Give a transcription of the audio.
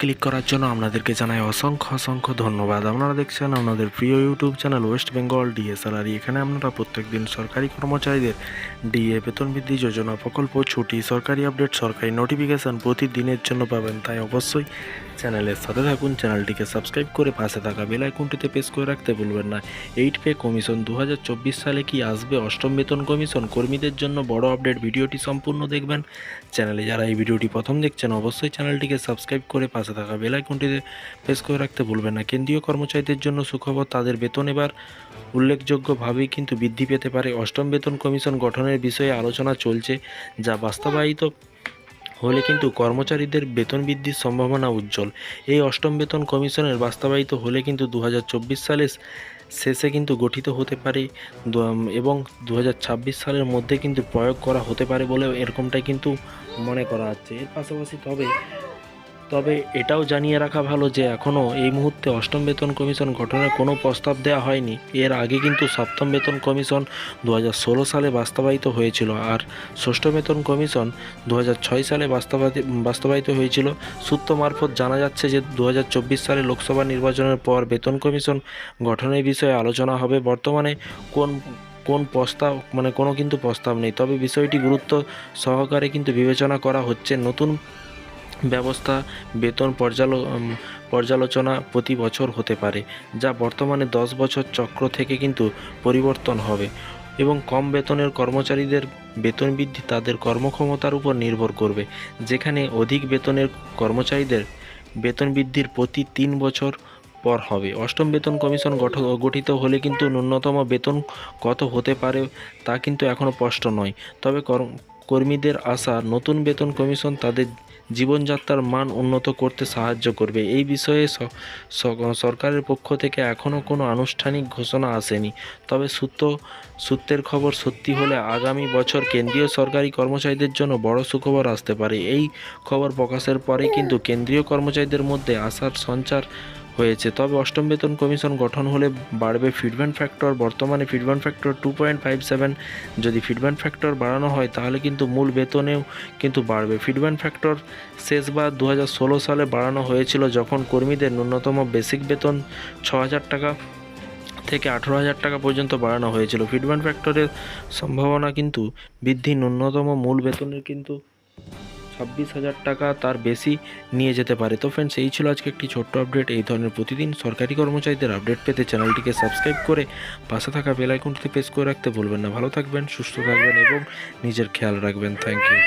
Click করার জন্য আপনাদেরকে জানাই অসংখ্য ধন্যবাদ। আপনারা দেখছেন আপনাদের প্রিয় YouTube channel West Bengal DSLR. এখানে আপনারা প্রত্যেকদিন সরকারি কর্মচারীদের ডিএ বেতন বৃদ্ধি যোজনা প্রকল্প ছুটি সরকারি আপডেট সরকারি নোটিফিকেশান প্রতিদিনের জন্য পাবেন। তাই অবশ্যই চ্যানেলের সাথে থাকুন, চ্যানেলটিকে সাবস্ক্রাইব করে পাশে থাকা বেল আইকনটিতে প্রেস করে রাখতে ভুলবেন না। 8 পে কমিশন 2024 সালে কি আসবে? অষ্টম বেতন কমিশন কর্মীদের জন্য বড় আপডেট। ভিডিওটি সম্পূর্ণ দেখবেন। চ্যানেলে যারা এই ভিডিওটি প্রথম দেখছেন অবশ্যই চ্যানেলটিকে সাবস্ক্রাইব করে পাশে থাকা বেল আইকনটিতে প্রেস করে রাখতে ভুলবেন না। কেন্দ্রীয় কর্মচারীদের জন্য সুখবর, তাদের বেতন এবার উল্লেখযোগ্যভাবেই কিন্তু বৃদ্ধি পেতে পারে। অষ্টম বেতন কমিশন গঠনের বিষয়ে আলোচনা চলছে, যা বাস্তবায়িত হলে কিন্তু কর্মচারীদের বেতন বৃদ্ধির সম্ভাবনা উজ্জ্বল। এই অষ্টম বেতন কমিশনের বাস্তবায়িত হলে কিন্তু 2024 সালের শেষে কিন্তু গঠিত হতে পারে এবং 2026 সালের মধ্যে কিন্তু প্রয়োগ করা হতে পারে বলে এরকমটাই কিন্তু মনে করা হচ্ছে। এর পাশাপাশি তবে এটাও জানিয়ে রাখা ভালো যে এখনও এই মুহূর্তে অষ্টম বেতন কমিশন গঠনের কোনো প্রস্তাব দেওয়া হয়নি। এর আগে কিন্তু সপ্তম বেতন কমিশন 2016 সালে বাস্তবায়িত হয়েছিল, আর ষষ্ঠ বেতন কমিশন 2006 সালে বাস্তবায়িত হয়েছিল। সূত্র মারফত জানা যাচ্ছে যে 2024 সালে লোকসভা নির্বাচনের পর বেতন কমিশন গঠনের বিষয়ে আলোচনা হবে। বর্তমানে কোন প্রস্তাব কোনো কিন্তু প্রস্তাব নেই, তবে বিষয়টি গুরুত্ব সহকারে কিন্তু বিবেচনা করা হচ্ছে। নতুন ব্যবস্থা বেতন পর্যালোচনা প্রতি বছর হতে পারে, যা বর্তমানে 10 বছর চক্র থেকে কিন্তু পরিবর্তন হবে এবং কম বেতনের কর্মচারীদের বেতন বৃদ্ধি তাদের কর্মক্ষমতার উপর নির্ভর করবে, যেখানে অধিক বেতনের কর্মচারীদের বেতন বৃদ্ধির প্রতি 3 বছর পর হবে। অষ্টম বেতন কমিশন গঠিত হলে কিন্তু ন্যূনতম বেতন কত হতে পারে তা কিন্তু এখনও স্পষ্ট নয়। তবে কর্মীদের আশা, নতুন বেতন কমিশন তাদের জীবনযাত্রার মান উন্নত করতে সাহায্য করবে। এই বিষয়ে সরকারের পক্ষ থেকে এখনও কোনো আনুষ্ঠানিক ঘোষণা আসেনি, তবে সূত্রের খবর সত্যি হলে আগামী বছর কেন্দ্রীয় সরকারি কর্মচারীদের জন্য বড় সুখবর আসতে পারে। এই খবর প্রকাশের পরে কিন্তু কেন্দ্রীয় কর্মচারীদের মধ্যে আশার সঞ্চার হয়েছে। তবে অষ্টম বেতন কমিশন গঠন হলে বাড়বে ফিটমেন্ট ফ্যাক্টর। বর্তমানে ফিটমেন্ট ফ্যাক্টর 2.57। যদি ফিটমেন্ট ফ্যাক্টর বাড়ানো হয় তাহলে কিন্তু মূল বেতনেও কিন্তু বাড়বে। ফিটমেন্ট ফ্যাক্টর শেষবার 2016 সালে বাড়ানো হয়েছিল, যখন কর্মীদের ন্যূনতম বেসিক বেতন 6,000 টাকা থেকে 18,000 টাকা পর্যন্ত বাড়ানো হয়েছিল। ফিটমেন্ট ফ্যাক্টরের সম্ভাবনা কিন্তু বৃদ্ধি ন্যূনতম মূল বেতনের কিন্তু 26,000 টাকা তার বেশি নিয়ে যেতে পারে। তো ফ্রেন্ডস, এই ছিল আজকে একটি ছোট্ট আপডেট। এই ধরনের প্রতিদিন সরকারি কর্মচারীদের আপডেট পেতে চ্যানেলটিকে সাবস্ক্রাইব করে পাশে থাকা বেল আইকনটিতে প্রেস করে রাখতে ভুলবেন না। ভালো থাকবেন, সুস্থ থাকবেন এবং নিজের খেয়াল রাখবেন। Thank you.